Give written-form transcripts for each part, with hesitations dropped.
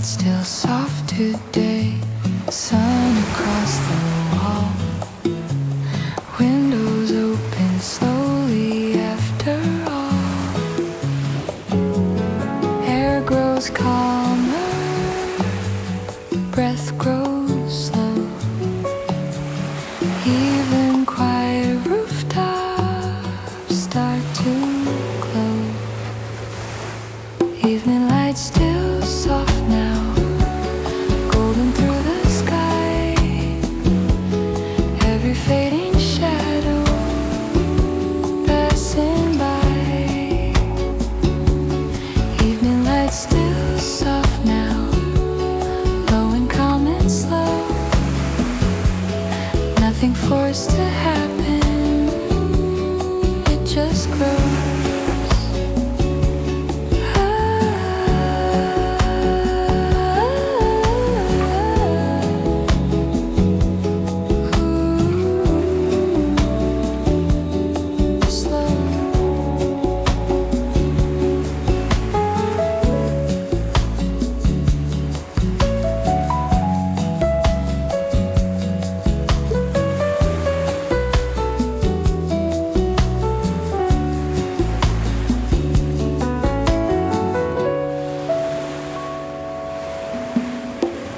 light still soft today. Sun across the wall. Windows open slowly after all. Air grows calmer. Breath grows slow. Even quiet rooftops start to glow. Evening light still soft now, golden through the sky. Every fading shadow passing by. Evening light still soft now, low and calm and slow. Nothing forced to happen, it just grows.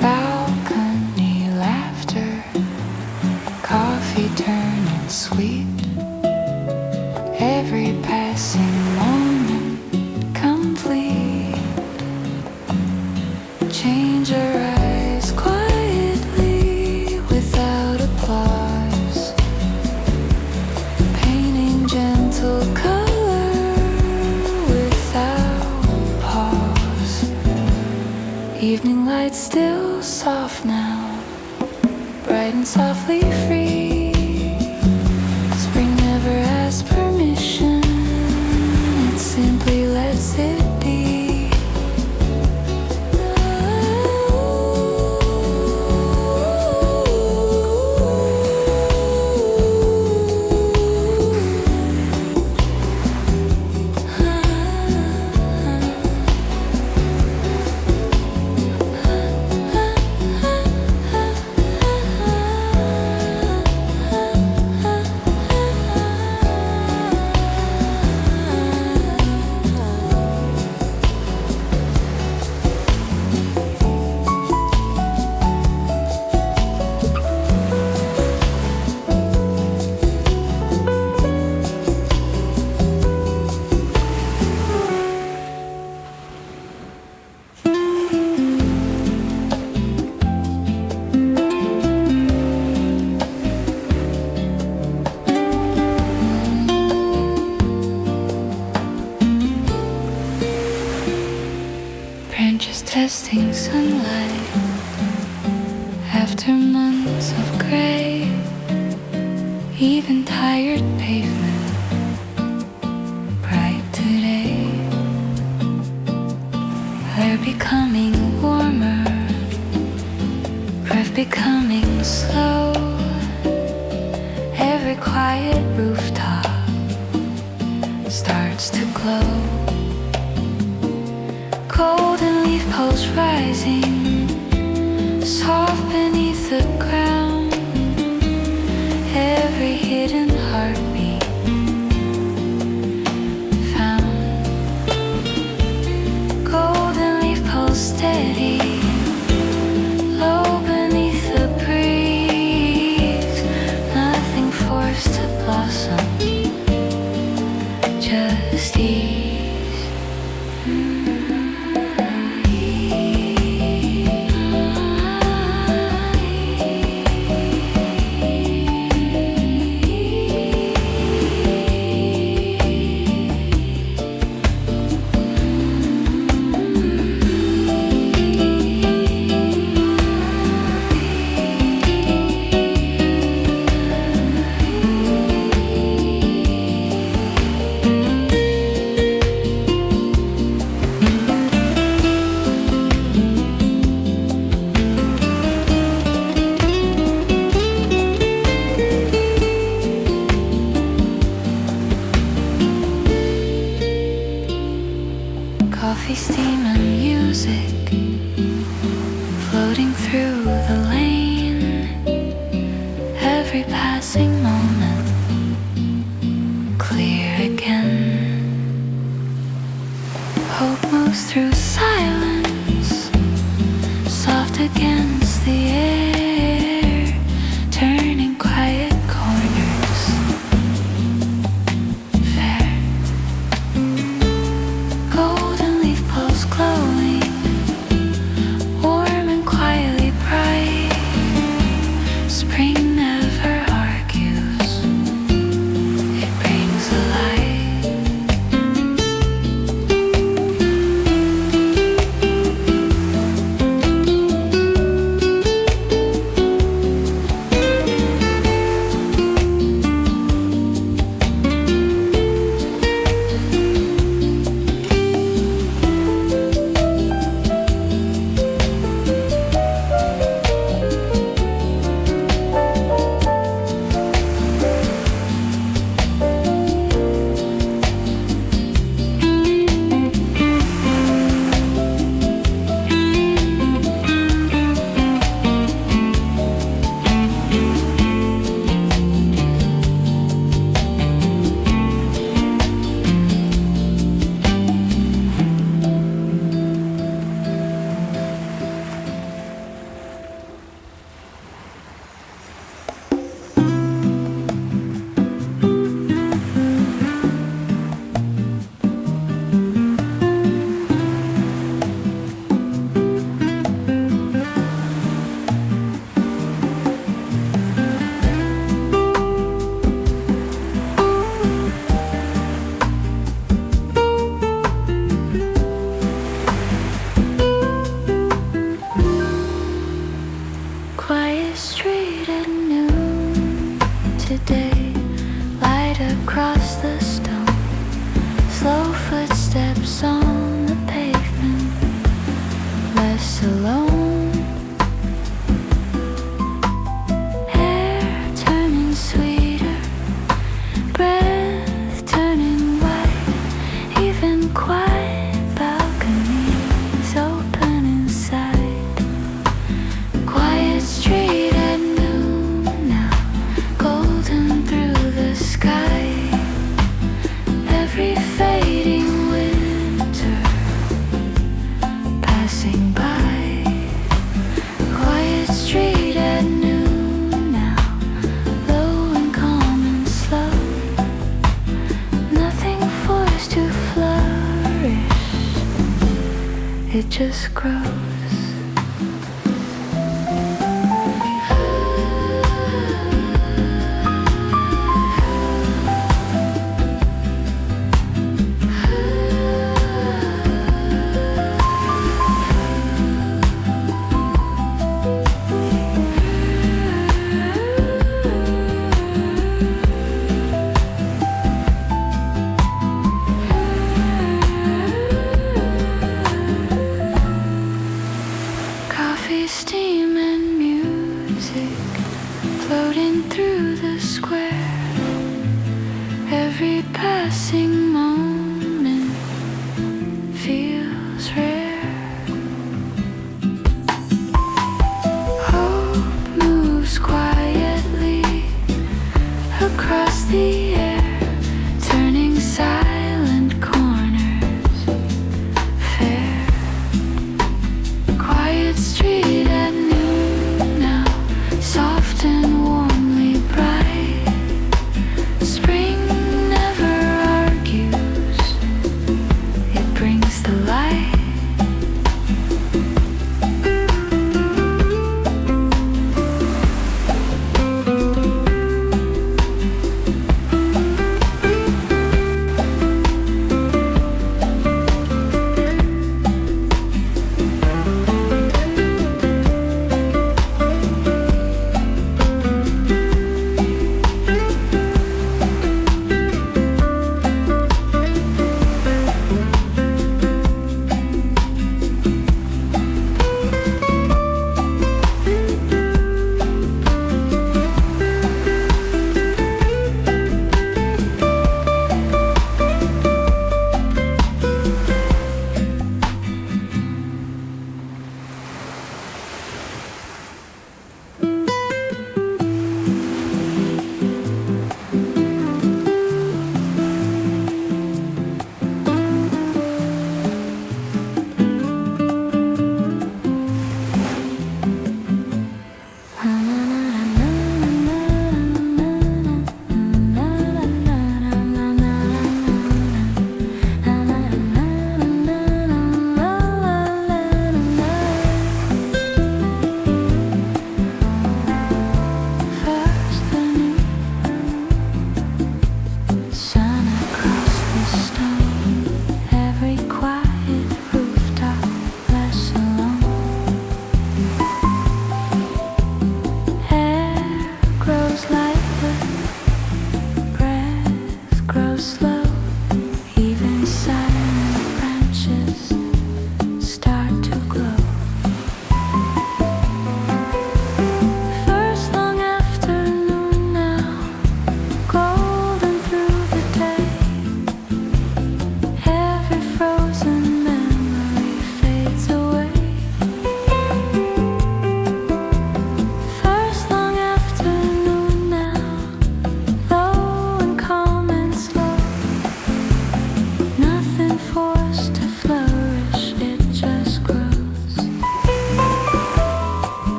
Balcony laughter, coffee turning sweet. Every passing moment complete. Change arrives quietly without applause. Painting gentle color without pause. Evening light still soft now, bright and softly free. Spring never asks permission, it simply lets it be. Branches testing sunlight after months of gray. Even tired pavement bright today. Air becoming warmer, breath becoming slow. Every quiet rooftop starts to glow. Golden leaf poles rising, soft beneath the ground. Every hidden heartbeat found. Golden leaf poles steady, low beneath the breeze. Nothing forced to blossom, every passing moment clear again. Hope moves through silence, soft against the air, turning quiet corners fair. Golden leaf pulse glowing, warm and quietly bright. Spring never argues, it brings the light. Quiet street at noon today, light across the stone, slow footsteps on the pavement, less alone. Hair turning sweeter, breath turning white, even quiet balconies open inside. Quiet street at noon now, golden through the sky. Every fading winter passing by. Quiet street at noon now, low and calm and slow. Nothing forced to flourish, it just grows. Coffee, steam, and music floating through the square. Every passing moment feels rare. Hope moves quietly across the air, turning silent corners fair. Quiet street at noon now, soft and warmly bright. Spring never argues, it brings the light.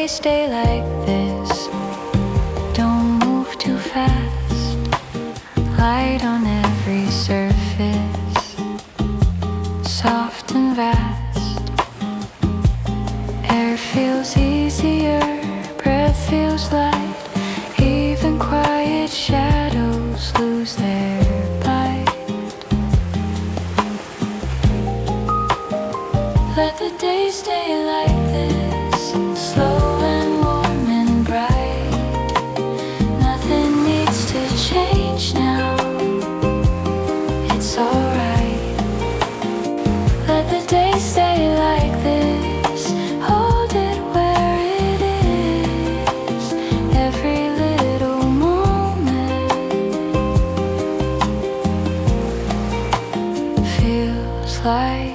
stay like this. Don't move too fast. Light on every surface, soft and vast. Air feels easier, breath feels light. Even quiet shadows lose their bite. Let the day stay like this, slow and warm and bright. Nothing needs to change now, it's alright. Let the day stay like this, hold it where it is. Every little moment feels like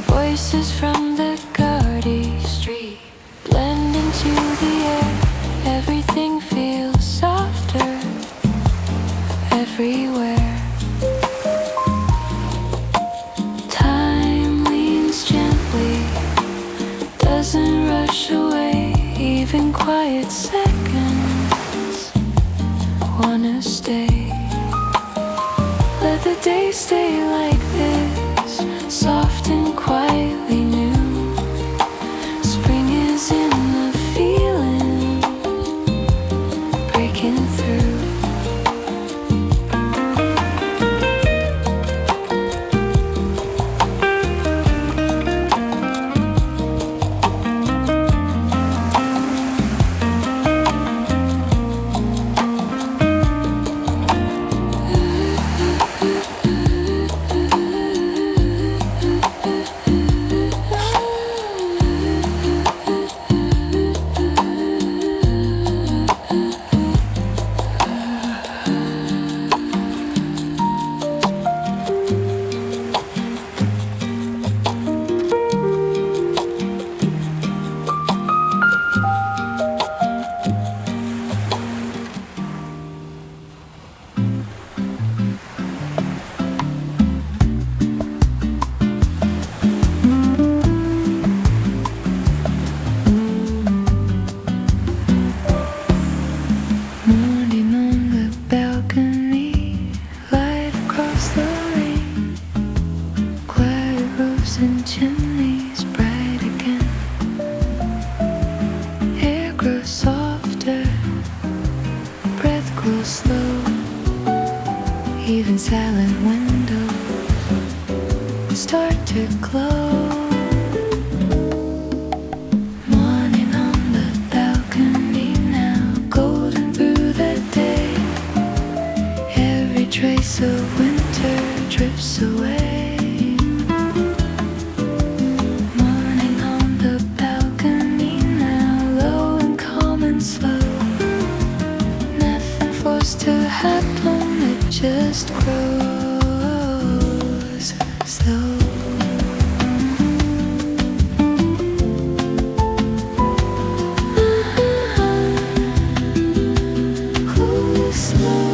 voices from the gaudy street blend into the air. Everything feels softer everywhere. Time leans gently, doesn't rush away. Even quiet seconds wanna stay. Let the day stay like this, soft and quietly new. Spring is in the feeling, breaking through. And chimneys bright again. Air grows softer, breath grows slow. Even silent windows start to close. Morning on the balcony now, golden through the day. Every trace of winter drifts away. Happen, it just grows slow. Grows slow.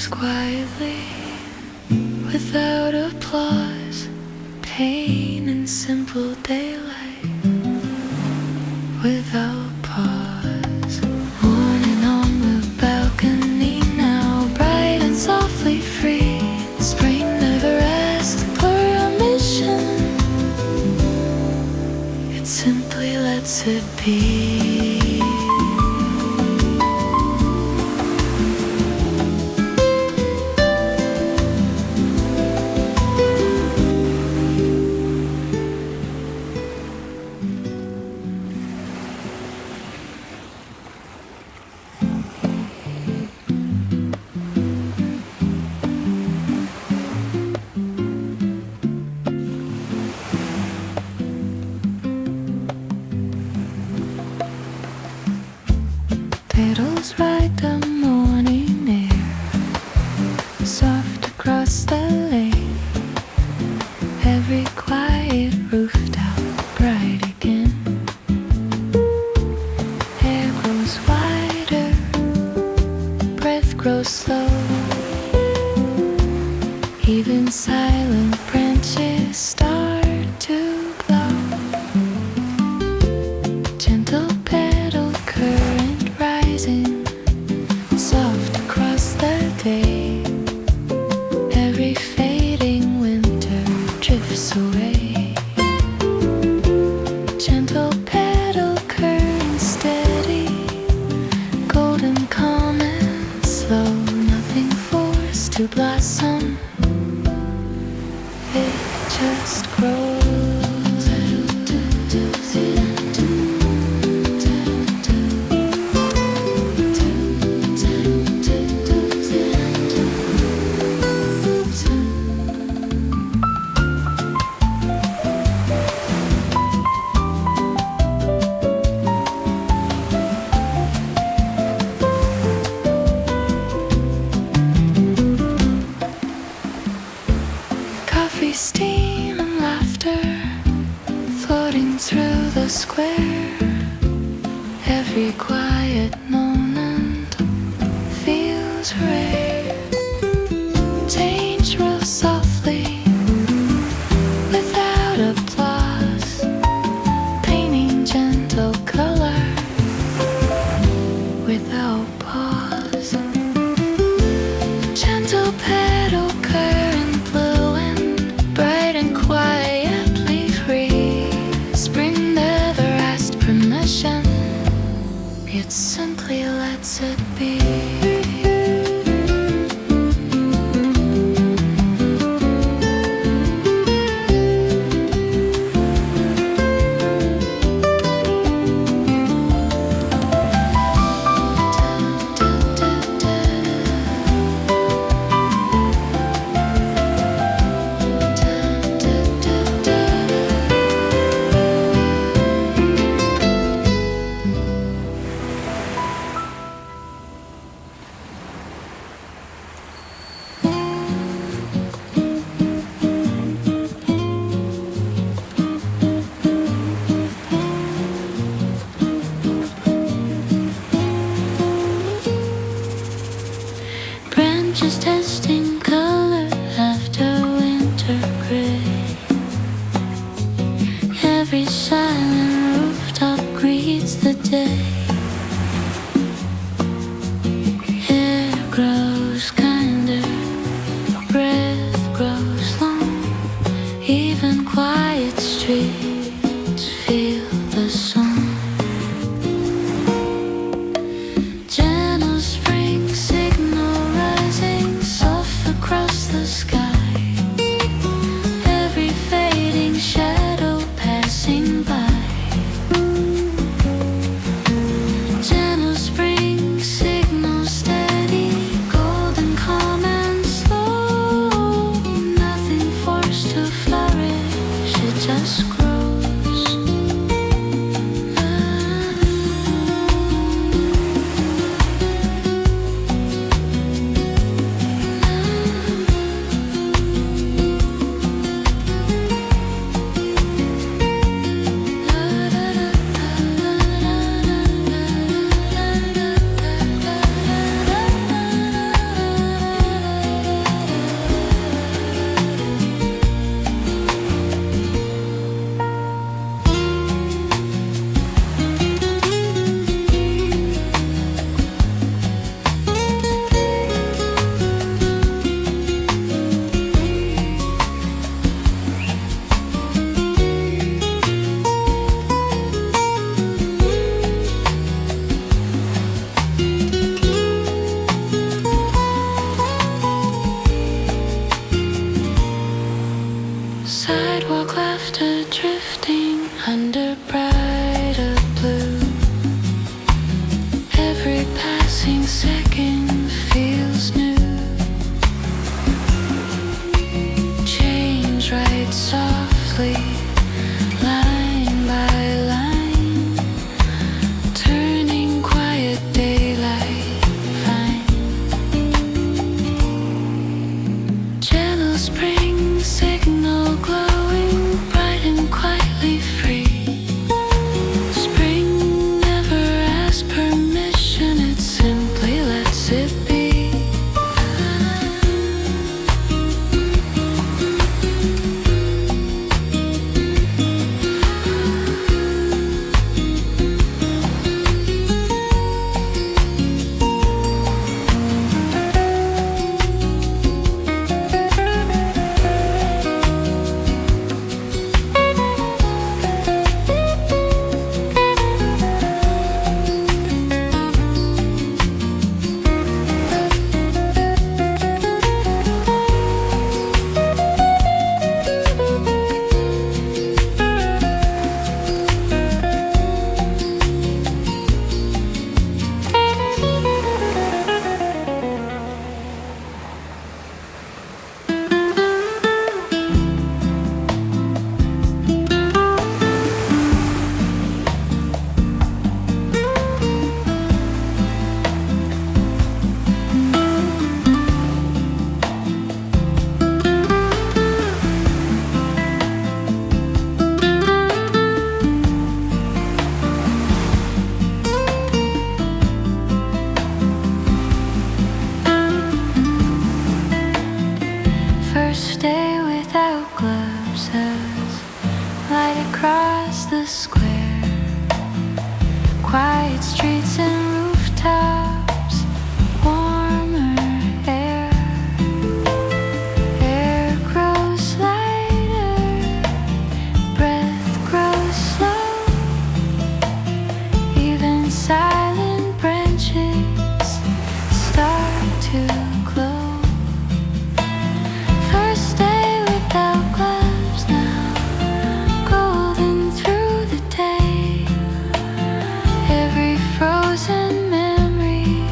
quietly, without applause, pain in simple daylight, without pause. Morning on the balcony now, bright and softly free. Spring never asked for a mission, it simply lets it be. Petals ride the morning air, soft across the lane. Every quiet rooftop bright again. Air grows wider, breath grows slow. Even silent branches start to glow. Gentle petal current rising, soft across the day. Every fading winter drifts away. Gentle petal current steady, golden calm and slow. Nothing forced to blossom, it just grows. Coffee, steam and laughter floating through the square. Every quiet moment feels rare. Change real softly, without applause, painting gentle color, without pause. Gentle petal current blue and bright and quietly free. Spring never asked permission, it simply lets it be. Branches testing color after winter gray. Every silent rooftop greets the day. Air grows kinder, breath grows long. Even quiet streets feel the song. Gentle spring signal rising, soft across the sky. Every fading shadow passing by. Quiet streets and rooftops, warmer air. Air grows lighter, breath grows slow. Even silent branches start to glow. First day without gloves now, golden through the day. Every frozen memory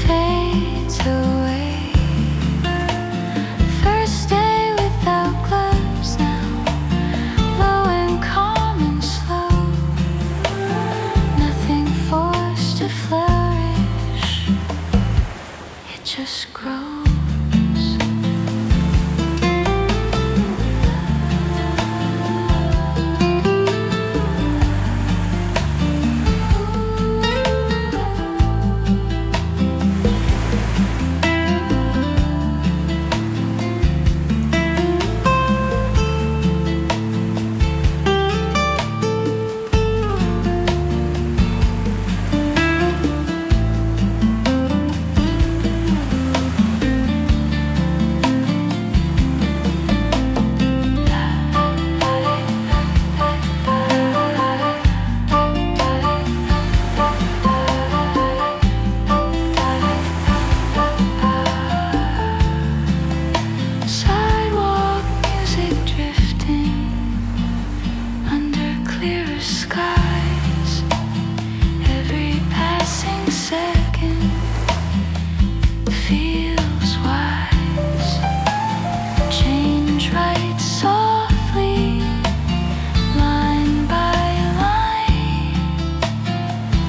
fades away. First day without gloves now, low and calm and slow. Nothing forced to flourish, it just grows. Sidewalk music drifting under clearer skies. Every passing second feels wise. Change right softly, line by line,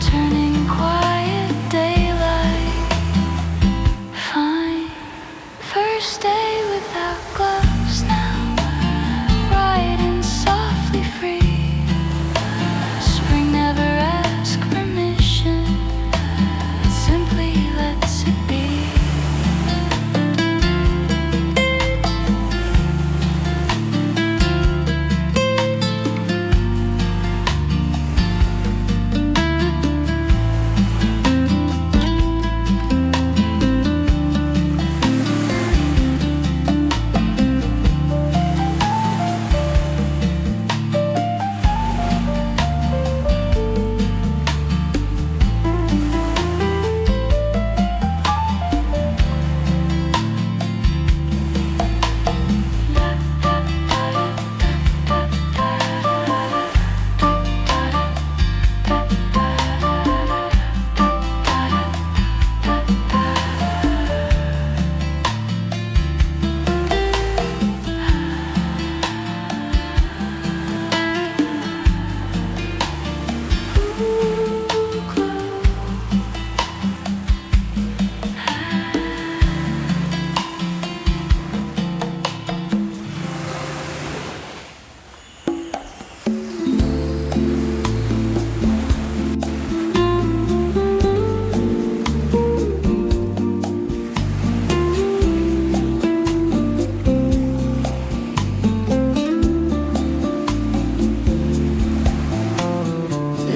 turning quiet daylight fine. First day without gloves now, riding softly free. Spring never asks permission, it simply lets it be.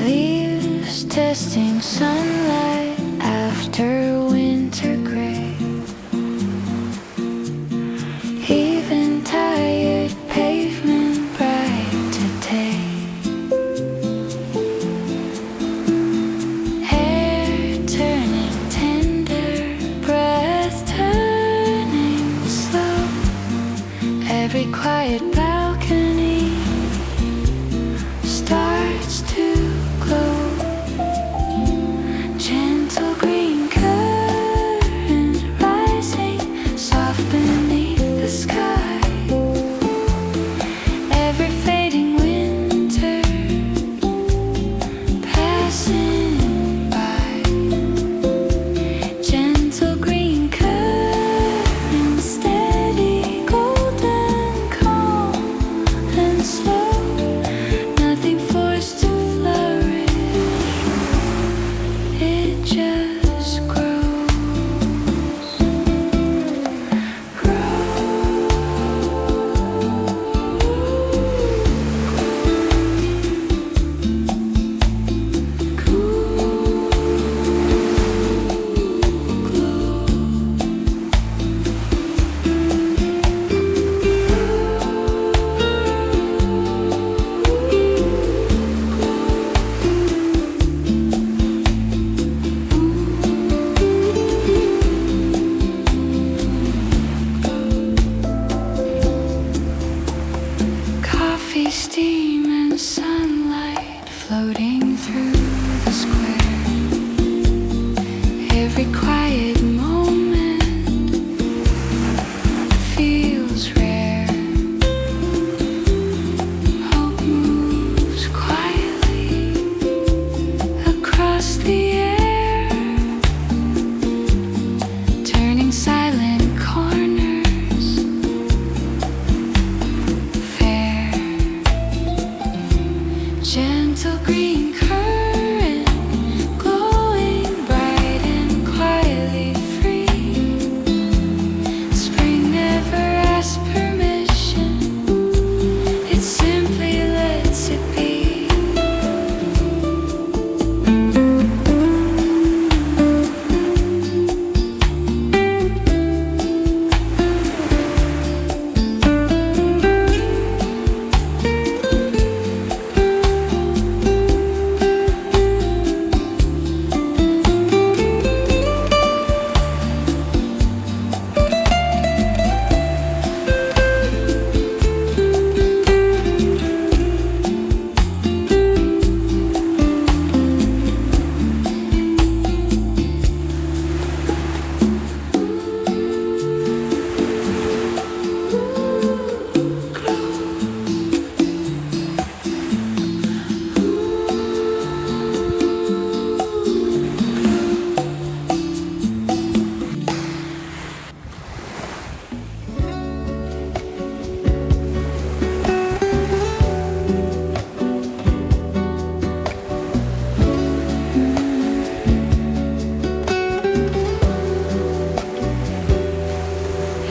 Leaves testing sunlight after winter gray. Even tired pavement bright today. Hair turning tender, breath turning slow. Every quiet balcony starts to glow. Gentle green current rising soft beneath the sky. Every fading winter passing by. Gentle green current, steady golden calm. Every quiet moment feels rare. Hope moves quietly across the air, turning silent corners fair. Gentle green current glowing bright and quietly free. Spring never asks permission, it simply lets it be.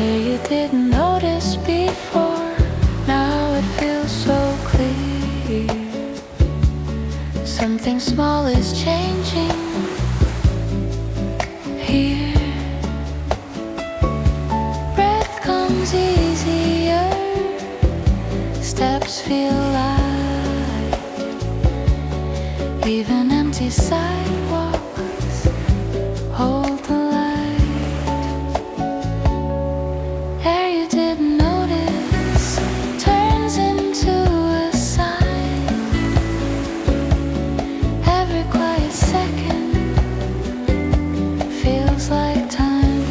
Yeah, you didn't notice before, now it feels so clear. Something small is changing here. Breath comes easier, steps feel light. Even empty sidewalks hold the light. Air you didn't notice turns into a sign. Every quiet second feels like time.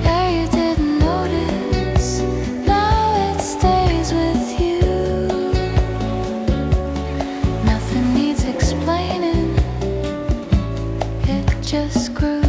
Air you didn't notice, now it stays with you. Nothing needs explaining, it just grew.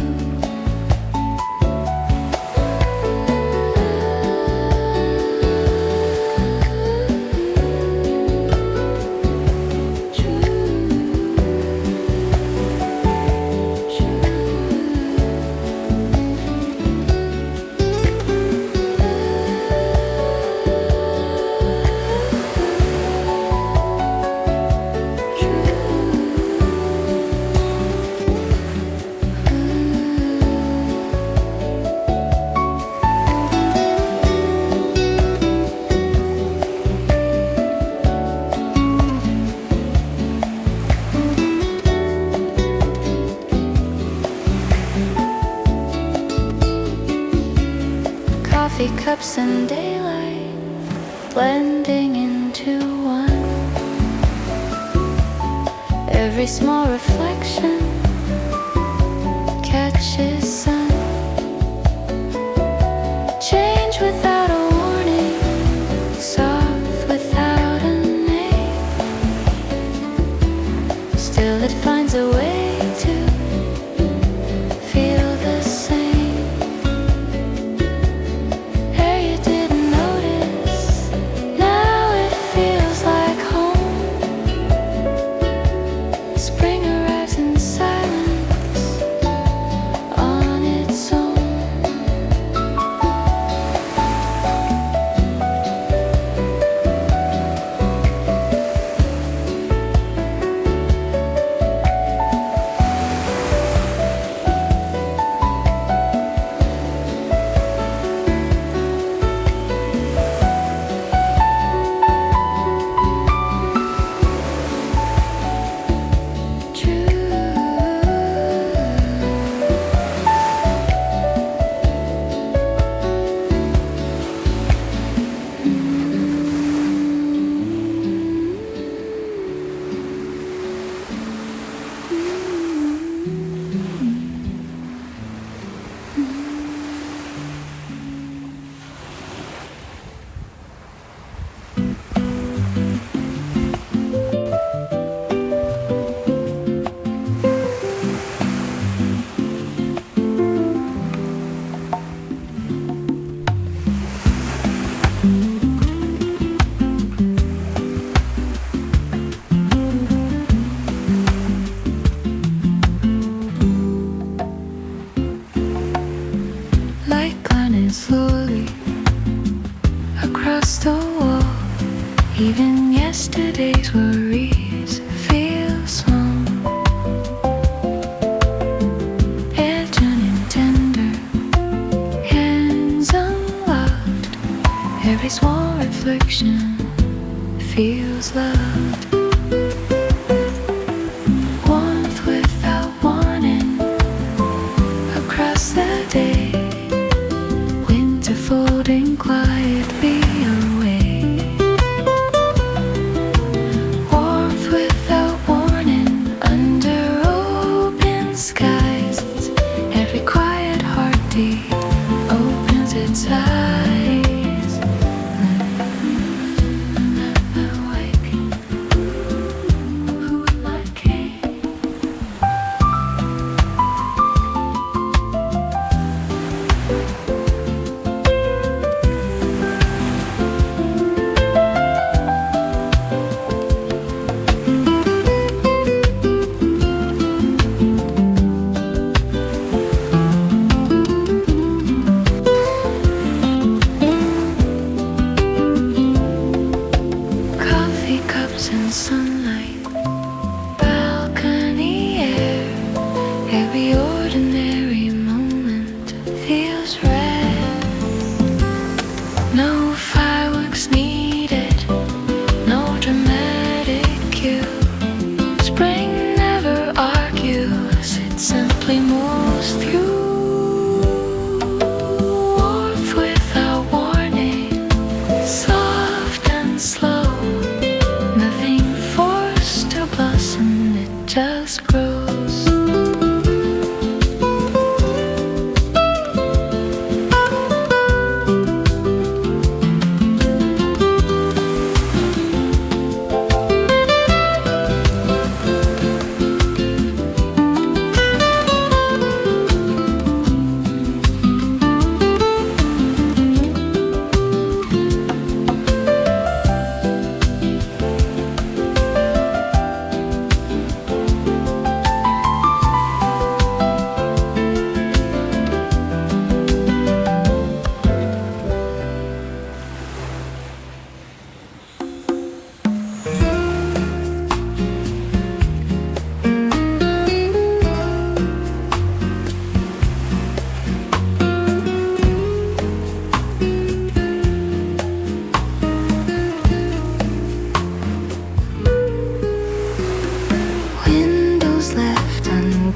Coffee cups and daylight blending into one. Every small reflection catches sun. Change without a warning, soft without a name. Still it finds a way to feel the same. Air you didn't notice, now it feels like home. Spring arrives in silence on its own. conversation feels loved. Warmth without warning across the day. Winter folding quietly away. Warmth without warning under open skies. Every quiet heartbeat opens its eyes. And sunlight, balcony air. Every ordinary moment feels rare. No fireworks needed, no dramatic cue. Spring never argues, it simply moves through. Warmth without warning, soft and slow. Nothing forced to blossom, it just grows.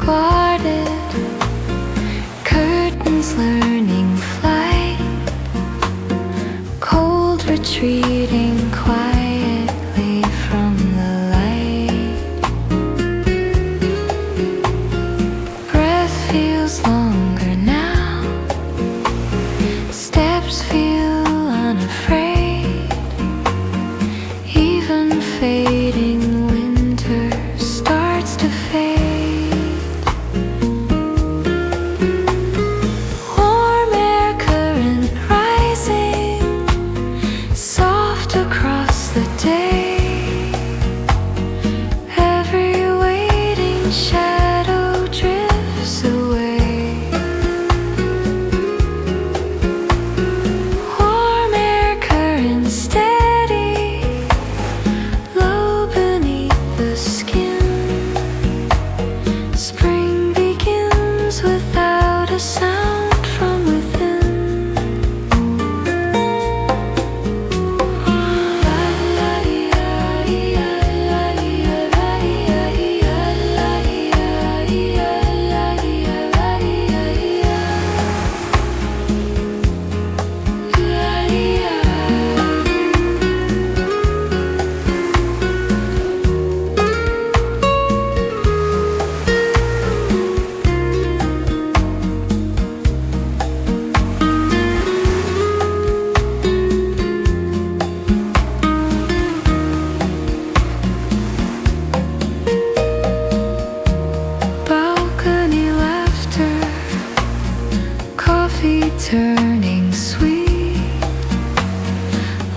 Guarded, curtains learning flight, cold retreating quietly from the light. Breath feels longer now, steps feel unafraid. Even fading winter starts to fade. Turning sweet,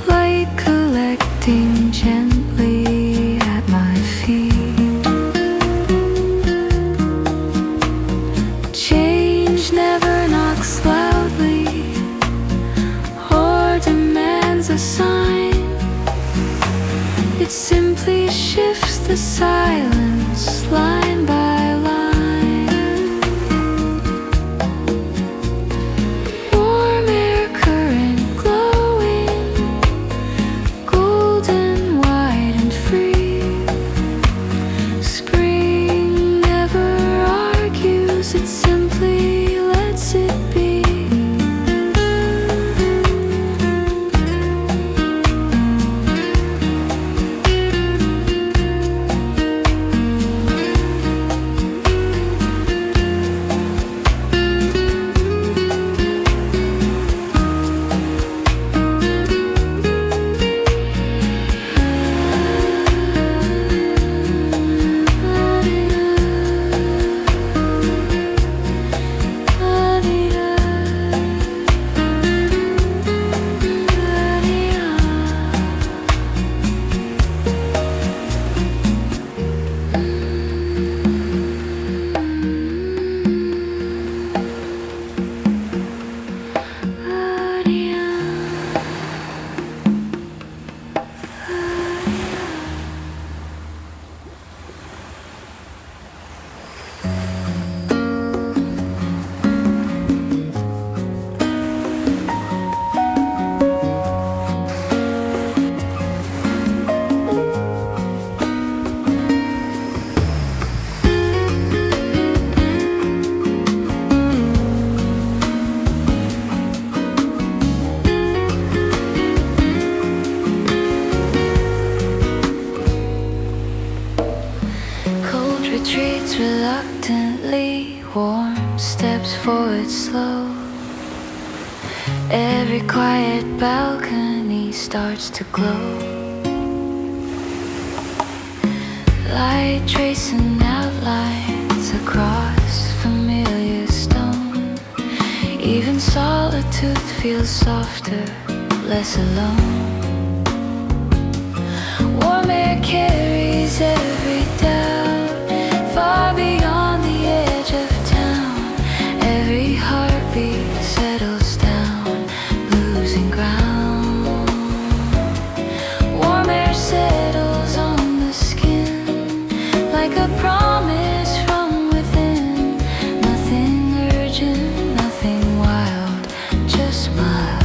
light collecting gently at my feet. Change never knocks loudly or demands a sign. It simply shifts the silence line by line. retreats reluctantly, warm steps forward slow. Every quiet balcony starts to glow. Light tracing outlines across familiar stone. Even solitude feels softer, less alone. Warm air carries every doubt far beyond the edge of town. Every heartbeat settles down, losing ground. Warm air settles on the skin like a promise from within. Nothing urgent, nothing wild, just mild.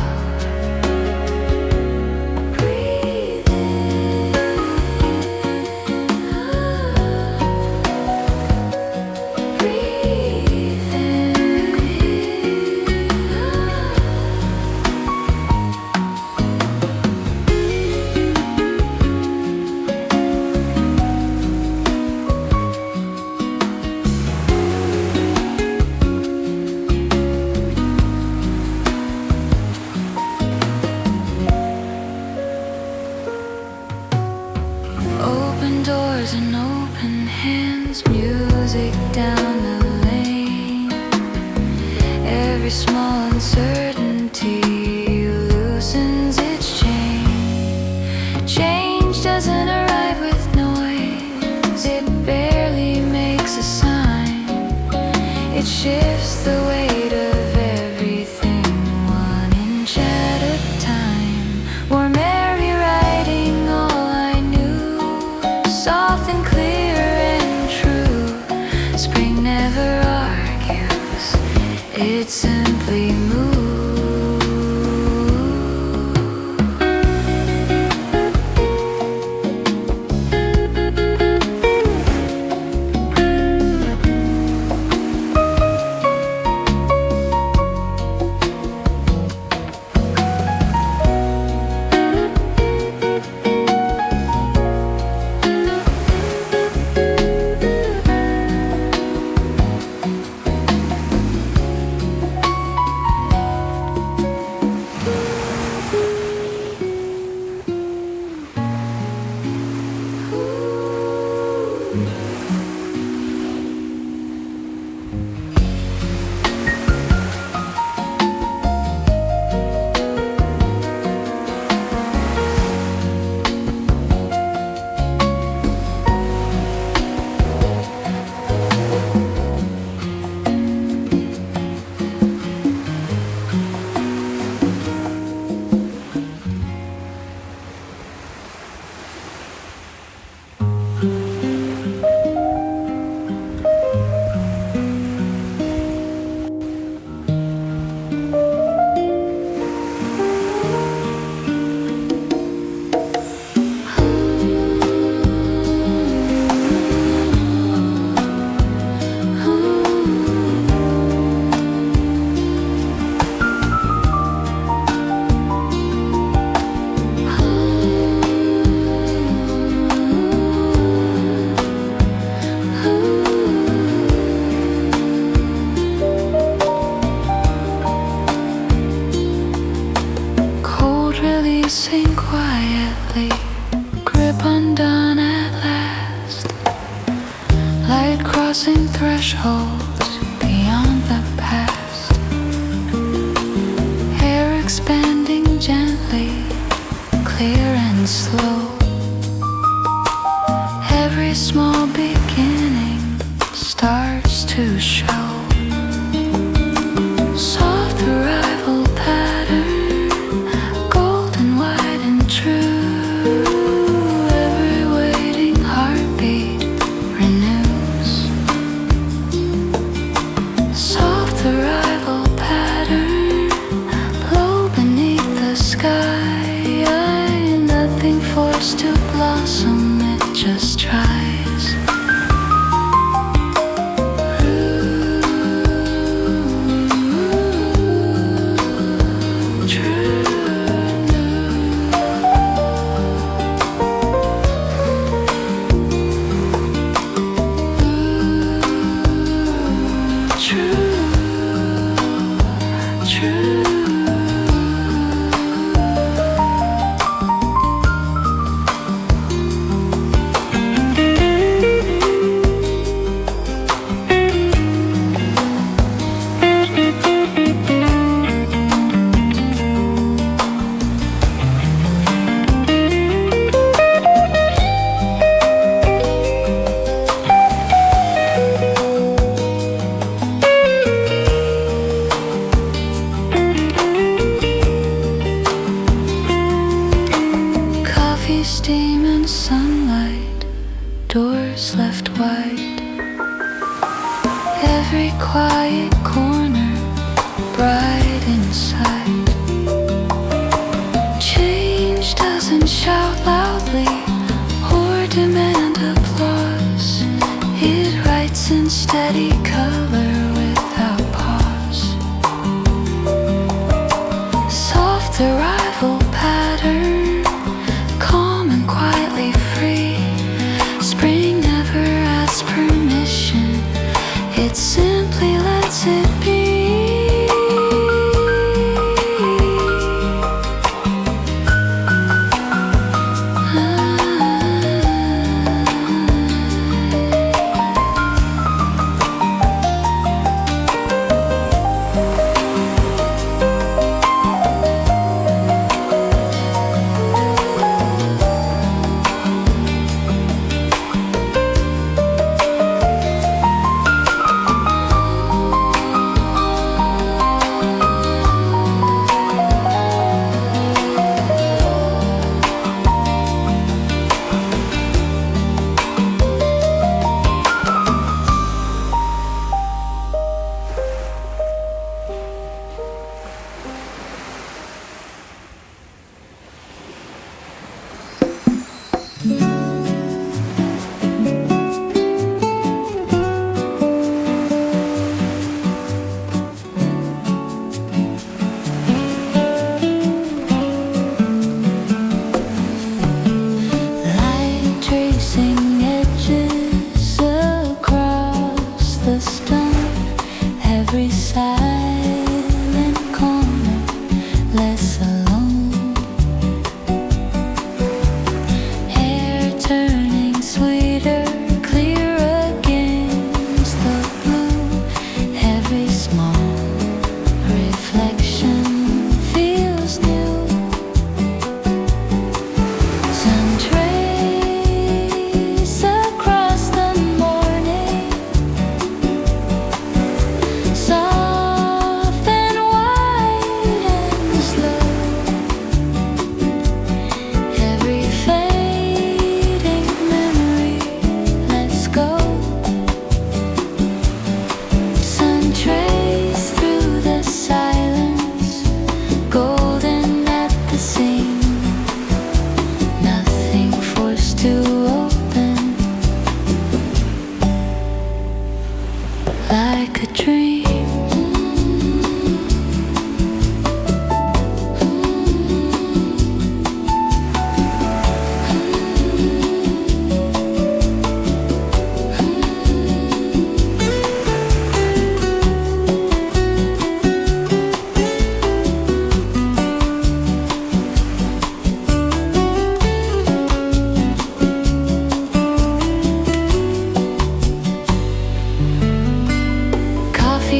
Open doors and open hands, music down the lane. Every small uncertainty loosens its chain. Change doesn't arrive with noise, it barely makes a sign. It shifts the weight of everything, one inch at a time. Warm air rewriting all I knew, soft and clear and true. Spring never argues, it simply moves. Releasing quietly, grip undone at last. Light crossing thresholds beyond the past. Hair expanding gently, clear and slow. Every small beginning starts to show. Soft arrival pattern, to blossom, it just tries. Ooh. every quiet corner bright inside. Change doesn't shout loudly or demand applause. It writes in steady color without pause. Soft arrival pattern, calm and quietly free. Spring never asks permission, it simply lets it be.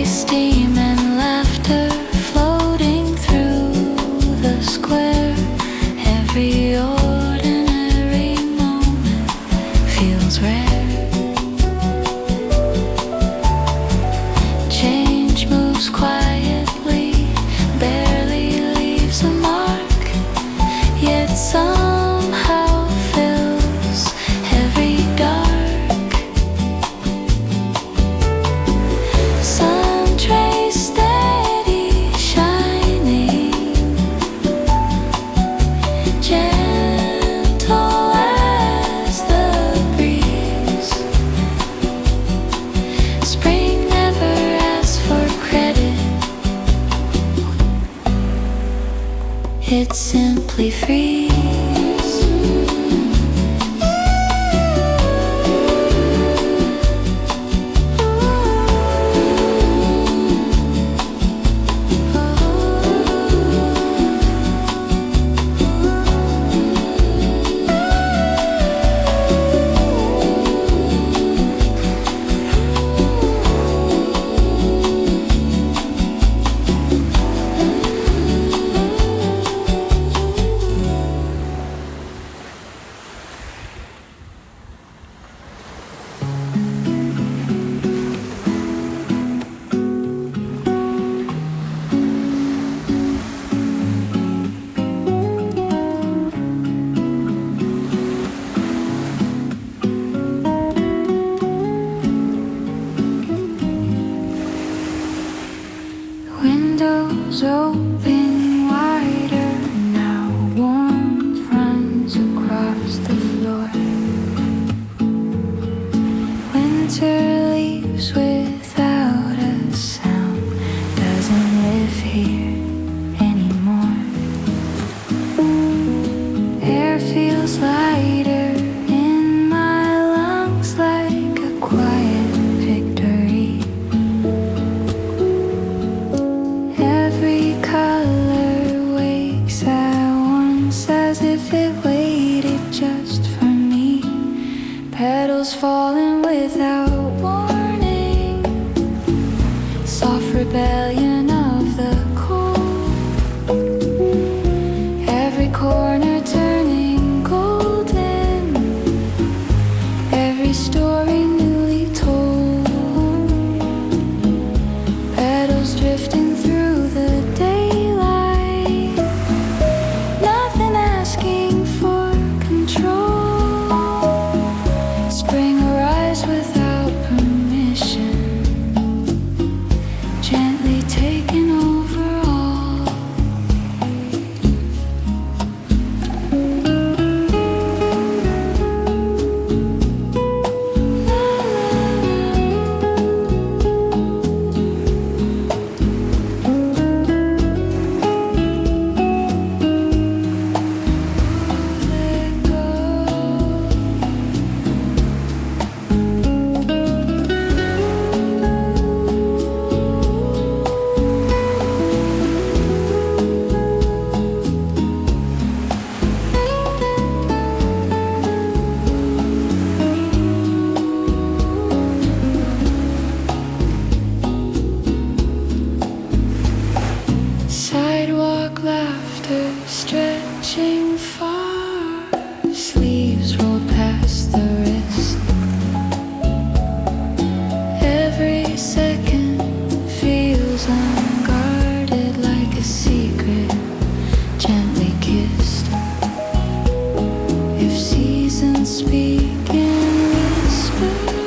Steam and laughter floating through the square. Every ordinary moment feels rare. Change moves quietly, barely leaves a mark, yet somehow fills every dark. It simply frees. windows open wider now, warmth runs across the floor. Winter leaves without a sound, doesn't live here anymore. Air feels lighter in my lungs like a quiet victory. Every color wakes at once as if it waited just for me. Petals falling without warning, soft rebellion of the cold. Every corner turning golden, every story newly told. Petals drifting through the daylight, nothing asking for control. Spring arrives without permission, gently taking over all. Let go. Sidewalk laughter stretching far, sleeves rolled past the wrist. Every second feels unguarded like a secret, gently kissed. If seasons speak in whispers,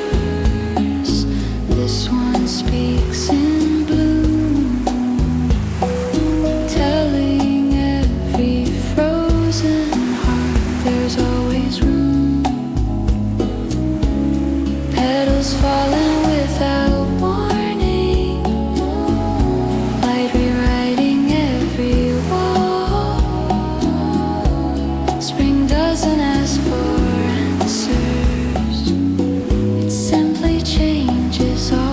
this one speaks in bloom, telling every frozen heart there's always room. Petals falling without warning, light rewriting every wall. Spring doesn't ask for answers, it simply changes all.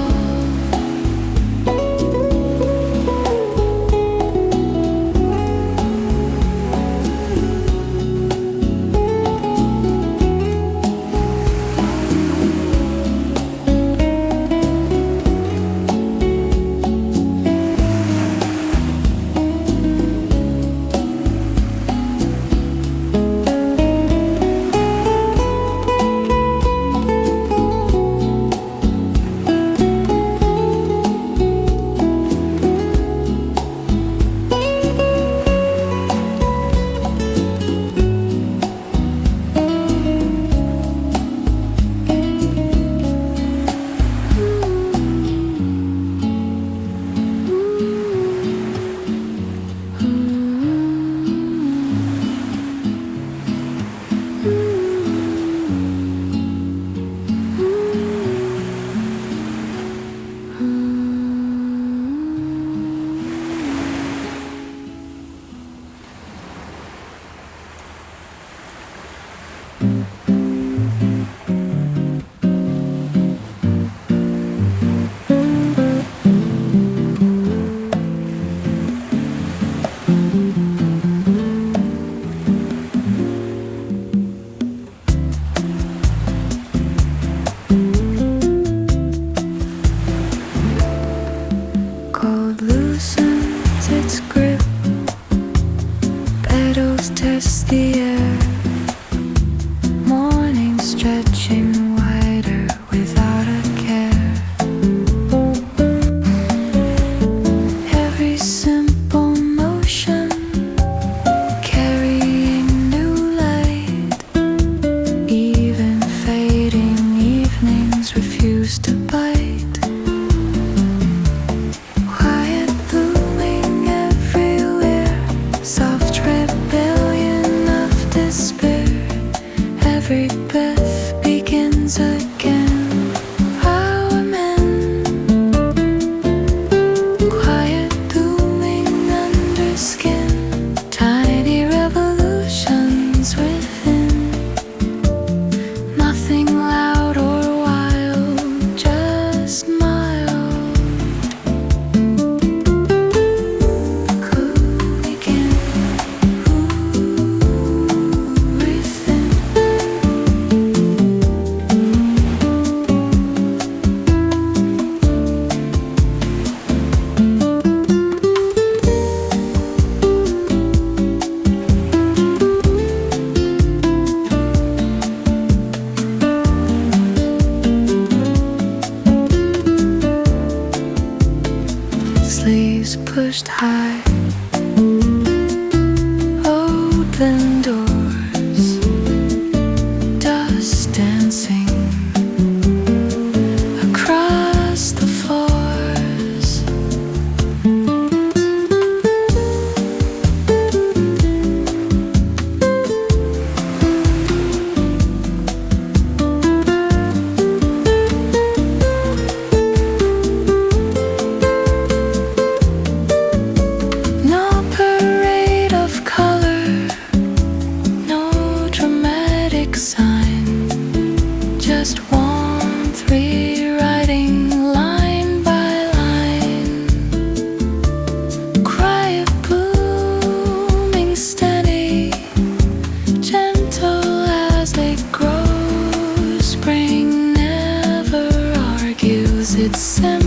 Cold loosens its grip, petals test the air. Morning stretching wider without a care. Every simple motion carrying new light. Even fading evenings refuse to bite. Quiet blooming walls pushed high, open doors, dust dancing across the floors. No parade of color, no dramatic sign, just warmth rewriting line by line. Quiet blooming steady, gentle as they grow. Spring never argues, it's simple.